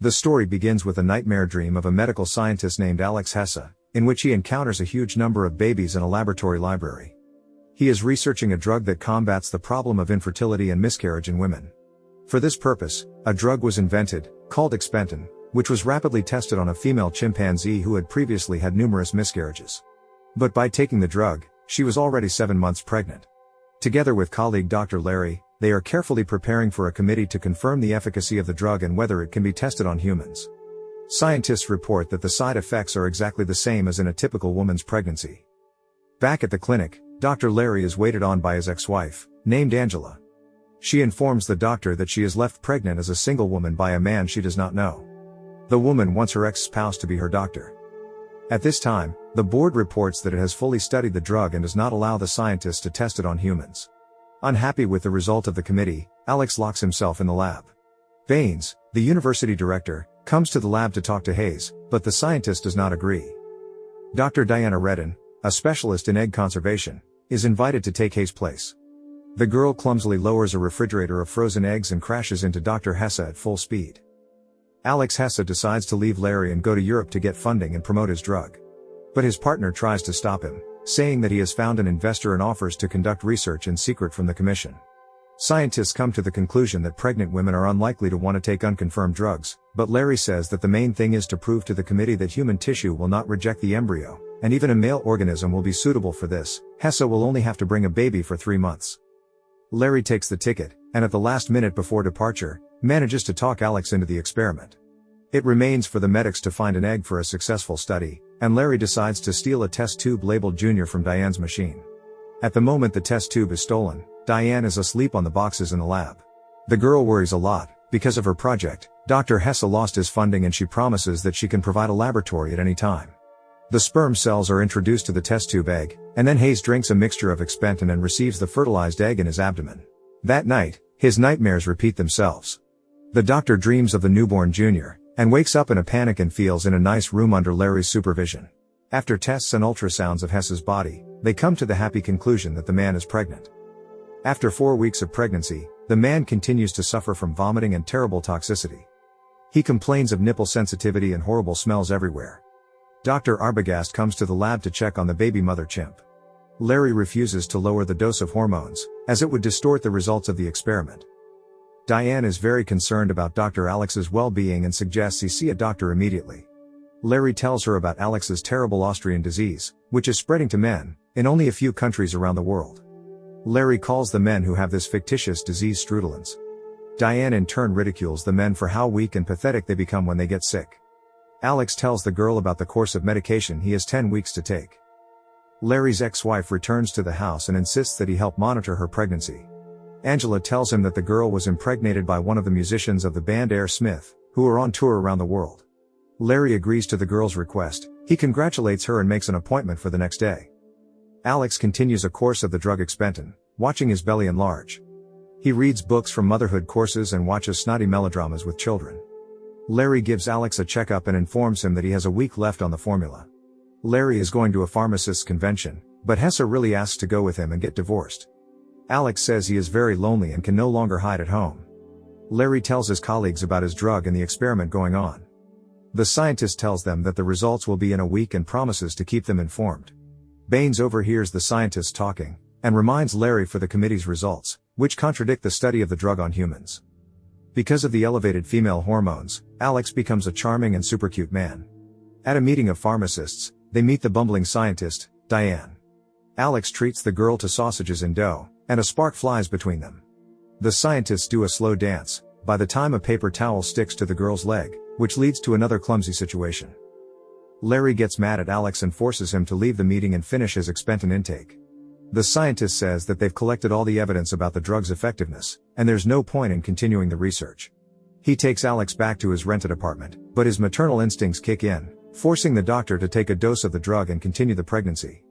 The story begins with a nightmare dream of a medical scientist named Alex Hesse, in which he encounters a huge number of babies in a laboratory library. He is researching a drug that combats the problem of infertility and miscarriage in women. For this purpose, a drug was invented, called Expentin, which was rapidly tested on a female chimpanzee who had previously had numerous miscarriages. But by taking the drug, she was already 7 months pregnant. Together with colleague Dr. Larry, they are carefully preparing for a committee to confirm the efficacy of the drug and whether it can be tested on humans. Scientists report that the side effects are exactly the same as in a typical woman's pregnancy. Back at the clinic, Dr. Larry is waited on by his ex-wife, named Angela. She informs the doctor that she is left pregnant as a single woman by a man she does not know. The woman wants her ex-spouse to be her doctor. At this time, the board reports that it has fully studied the drug and does not allow the scientists to test it on humans. Unhappy with the result of the committee, Alex locks himself in the lab. Baines, the university director, comes to the lab to talk to Hayes, but the scientist does not agree. Dr. Diana Redden, a specialist in egg conservation, is invited to take Hayes' place. The girl clumsily lowers a refrigerator of frozen eggs and crashes into Dr. Hesse at full speed. Alex Hesse decides to leave Larry and go to Europe to get funding and promote his drug. But his partner tries to stop him, saying that he has found an investor and offers to conduct research in secret from the commission. Scientists come to the conclusion that pregnant women are unlikely to want to take unconfirmed drugs, but Larry says that the main thing is to prove to the committee that human tissue will not reject the embryo, and even a male organism will be suitable for this. Hesse will only have to bring a baby for 3 months. Larry takes the ticket, and at the last minute before departure, manages to talk Alex into the experiment. It remains for the medics to find an egg for a successful study, and Larry decides to steal a test tube labeled Junior from Diane's machine. At the moment the test tube is stolen, Diane is asleep on the boxes in the lab. The girl worries a lot. Because of her project, Dr. Hesse lost his funding and she promises that she can provide a laboratory at any time. The sperm cells are introduced to the test tube egg, and then Hayes drinks a mixture of Expentin and receives the fertilized egg in his abdomen. That night, his nightmares repeat themselves. The doctor dreams of the newborn Junior, and wakes up in a panic and feels in a nice room under Larry's supervision. After tests and ultrasounds of Hesse's body, they come to the happy conclusion that the man is pregnant. After 4 weeks of pregnancy, the man continues to suffer from vomiting and terrible toxicity. He complains of nipple sensitivity and horrible smells everywhere. Dr. Arbogast comes to the lab to check on the baby mother chimp. Larry refuses to lower the dose of hormones, as it would distort the results of the experiment. Diane is very concerned about Dr. Alex's well-being and suggests he see a doctor immediately. Larry tells her about Alex's terrible Austrian disease, which is spreading to men, in only a few countries around the world. Larry calls the men who have this fictitious disease strudelans. Diane in turn ridicules the men for how weak and pathetic they become when they get sick. Alex tells the girl about the course of medication he has 10 weeks to take. Larry's ex-wife returns to the house and insists that he help monitor her pregnancy. Angela tells him that the girl was impregnated by one of the musicians of the band Aerosmith, who are on tour around the world. Larry agrees to the girl's request, he congratulates her and makes an appointment for the next day. Alex continues a course of the drug Expentin, watching his belly enlarge. He reads books from motherhood courses and watches snotty melodramas with children. Larry gives Alex a checkup and informs him that he has a week left on the formula. Larry is going to a pharmacist's convention, but Hesse really asks to go with him and get divorced. Alex says he is very lonely and can no longer hide at home. Larry tells his colleagues about his drug and the experiment going on. The scientist tells them that the results will be in a week and promises to keep them informed. Baines overhears the scientists talking, and reminds Larry for the committee's results, which contradict the study of the drug on humans. Because of the elevated female hormones, Alex becomes a charming and super cute man. At a meeting of pharmacists, they meet the bumbling scientist, Diane. Alex treats the girl to sausages and dough, and a spark flies between them. The scientists do a slow dance, by the time a paper towel sticks to the girl's leg, which leads to another clumsy situation. Larry gets mad at Alex and forces him to leave the meeting and finish his Expentin intake. The scientist says that they've collected all the evidence about the drug's effectiveness, and there's no point in continuing the research. He takes Alex back to his rented apartment, but his maternal instincts kick in, forcing the doctor to take a dose of the drug and continue the pregnancy.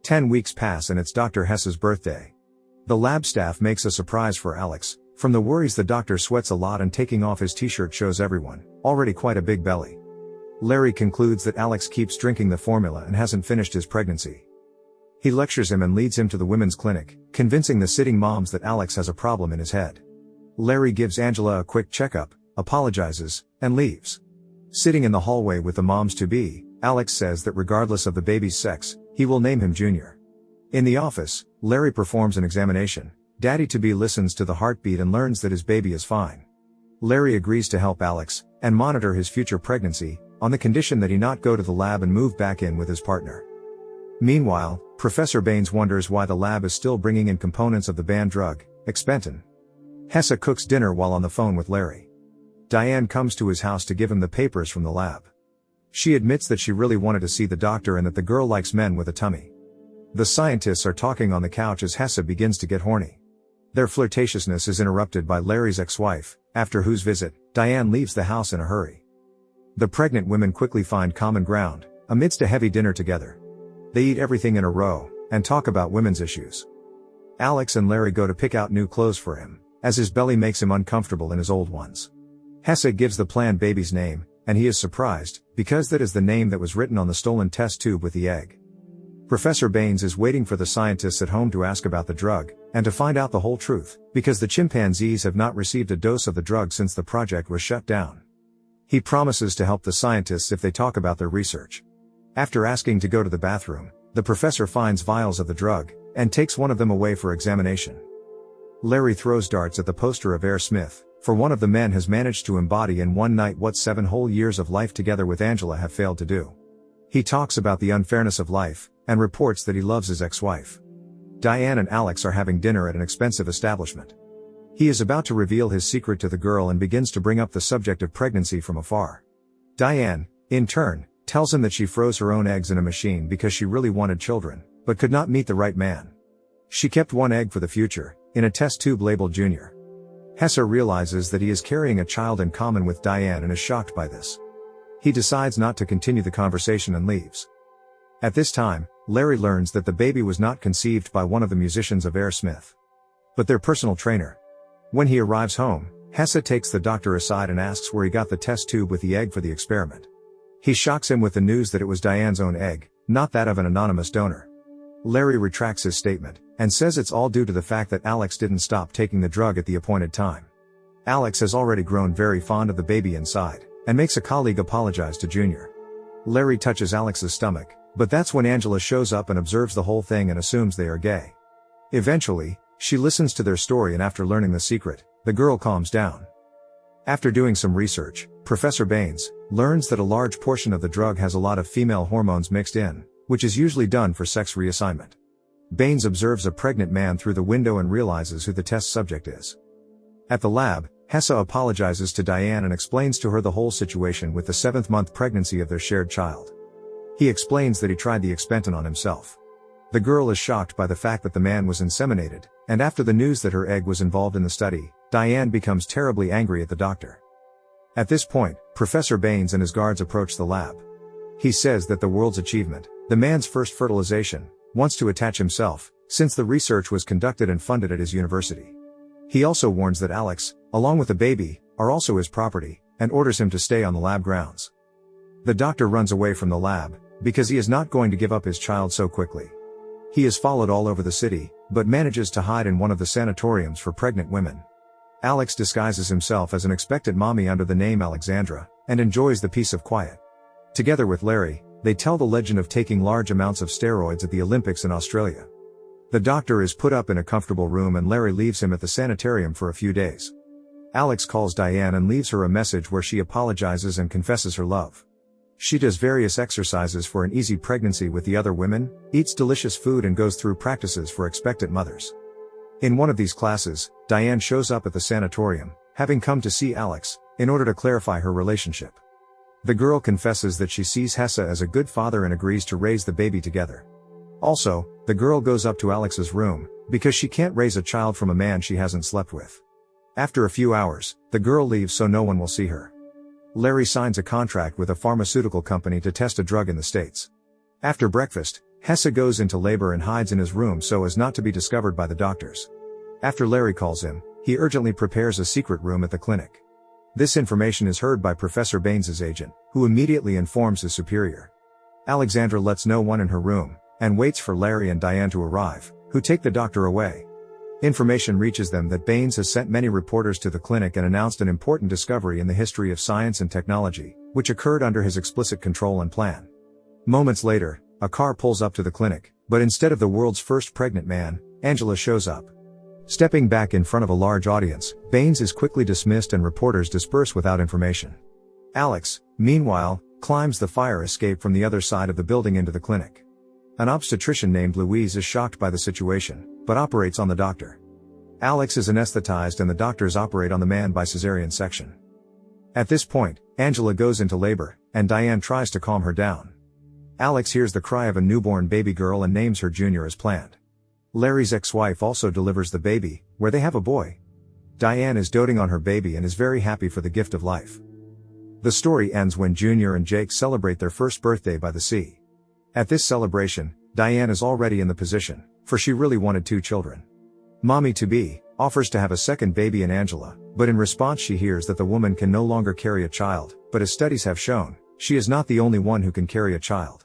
10 weeks pass and it's Dr. Hesse's birthday. The lab staff makes a surprise for Alex. From the worries the doctor sweats a lot and taking off his t-shirt shows everyone, already quite a big belly. Larry concludes that Alex keeps drinking the formula and hasn't finished his pregnancy. He lectures him and leads him to the women's clinic, convincing the sitting moms that Alex has a problem in his head. Larry gives Angela a quick checkup, apologizes, and leaves. Sitting in the hallway with the moms-to-be, Alex says that regardless of the baby's sex, he will name him Junior. In the office, Larry performs an examination. Daddy-to-be listens to the heartbeat and learns that his baby is fine. Larry agrees to help Alex and monitor his future pregnancy, on the condition that he not go to the lab and move back in with his partner. Meanwhile, Professor Baines wonders why the lab is still bringing in components of the banned drug, Expentin. Hessa cooks dinner while on the phone with Larry. Diane comes to his house to give him the papers from the lab. She admits that she really wanted to see the doctor and that the girl likes men with a tummy. The scientists are talking on the couch as Hessa begins to get horny. Their flirtatiousness is interrupted by Larry's ex-wife, after whose visit, Diane leaves the house in a hurry. The pregnant women quickly find common ground, amidst a heavy dinner together. They eat everything in a row, and talk about women's issues. Alex and Larry go to pick out new clothes for him, as his belly makes him uncomfortable in his old ones. Hessa gives the planned baby's name, and he is surprised, because that is the name that was written on the stolen test tube with the egg. Professor Baines is waiting for the scientists at home to ask about the drug, and to find out the whole truth, because the chimpanzees have not received a dose of the drug since the project was shut down. He promises to help the scientists if they talk about their research. After asking to go to the bathroom, the professor finds vials of the drug, and takes one of them away for examination. Larry throws darts at the poster of Air Smith, for one of the men has managed to embody in one night what 7 whole years of life together with Angela have failed to do. He talks about the unfairness of life, and reports that he loves his ex-wife. Diane and Alex are having dinner at an expensive establishment. He is about to reveal his secret to the girl and begins to bring up the subject of pregnancy from afar. Diane, in turn, tells him that she froze her own eggs in a machine because she really wanted children, but could not meet the right man. She kept one egg for the future, in a test tube labeled Junior. Hessa realizes that he is carrying a child in common with Diane and is shocked by this. He decides not to continue the conversation and leaves. At this time, Larry learns that the baby was not conceived by one of the musicians of Air Smith, but their personal trainer. When he arrives home, Hessa takes the doctor aside and asks where he got the test tube with the egg for the experiment. He shocks him with the news that it was Diane's own egg, not that of an anonymous donor. Larry retracts his statement, and says it's all due to the fact that Alex didn't stop taking the drug at the appointed time. Alex has already grown very fond of the baby inside, and makes a colleague apologize to Junior. Larry touches Alex's stomach, but that's when Angela shows up and observes the whole thing and assumes they are gay. Eventually, she listens to their story and after learning the secret, the girl calms down. After doing some research, Professor Baines learns that a large portion of the drug has a lot of female hormones mixed in, which is usually done for sex reassignment. Baines observes a pregnant man through the window and realizes who the test subject is. At the lab, Hessa apologizes to Diane and explains to her the whole situation with the 7th-month pregnancy of their shared child. He explains that he tried the Expentin on himself. The girl is shocked by the fact that the man was inseminated, and after the news that her egg was involved in the study, Diane becomes terribly angry at the doctor. At this point, Professor Baines and his guards approach the lab. He says that the world's achievement, the man's first fertilization, wants to attach himself, since the research was conducted and funded at his university. He also warns that Alex, along with the baby, are also his property, and orders him to stay on the lab grounds. The doctor runs away from the lab, because he is not going to give up his child so quickly. He is followed all over the city, but manages to hide in one of the sanatoriums for pregnant women. Alex disguises himself as an expectant mommy under the name Alexandra, and enjoys the peace of quiet. Together with Larry, they tell the legend of taking large amounts of steroids at the Olympics in Australia. The doctor is put up in a comfortable room and Larry leaves him at the sanitarium for a few days. Alex calls Diane and leaves her a message where she apologizes and confesses her love. She does various exercises for an easy pregnancy with the other women, eats delicious food and goes through practices for expectant mothers. In one of these classes, Diane shows up at the sanatorium, having come to see Alex, in order to clarify her relationship. The girl confesses that she sees Hessa as a good father and agrees to raise the baby together. Also, the girl goes up to Alex's room, because she can't raise a child from a man she hasn't slept with. After a few hours, the girl leaves so no one will see her. Larry signs a contract with a pharmaceutical company to test a drug in the States. After breakfast, Hessa goes into labor and hides in his room so as not to be discovered by the doctors. After Larry calls him, he urgently prepares a secret room at the clinic. This information is heard by Professor Baines's agent, who immediately informs his superior. Alexandra lets no one in her room, and waits for Larry and Diane to arrive, who take the doctor away. Information reaches them that Baines has sent many reporters to the clinic and announced an important discovery in the history of science and technology, which occurred under his explicit control and plan. Moments later, a car pulls up to the clinic, but instead of the world's first pregnant man, Angela shows up. Stepping back in front of a large audience, Baines is quickly dismissed and reporters disperse without information. Alex, meanwhile, climbs the fire escape from the other side of the building into the clinic. An obstetrician named Louise is shocked by the situation, but operates on the doctor. Alex is anesthetized and the doctors operate on the man by cesarean section. At this point, Angela goes into labor, and Diane tries to calm her down. Alex hears the cry of a newborn baby girl and names her Junior as planned. Larry's ex-wife also delivers the baby, where they have a boy. Diane is doting on her baby and is very happy for the gift of life. The story ends when Junior and Jake celebrate their first birthday by the sea. At this celebration, Diane is already in the position, for she really wanted 2 children. Mommy-to-be offers to have a second baby in Angela, but in response she hears that the woman can no longer carry a child, but as studies have shown, she is not the only one who can carry a child.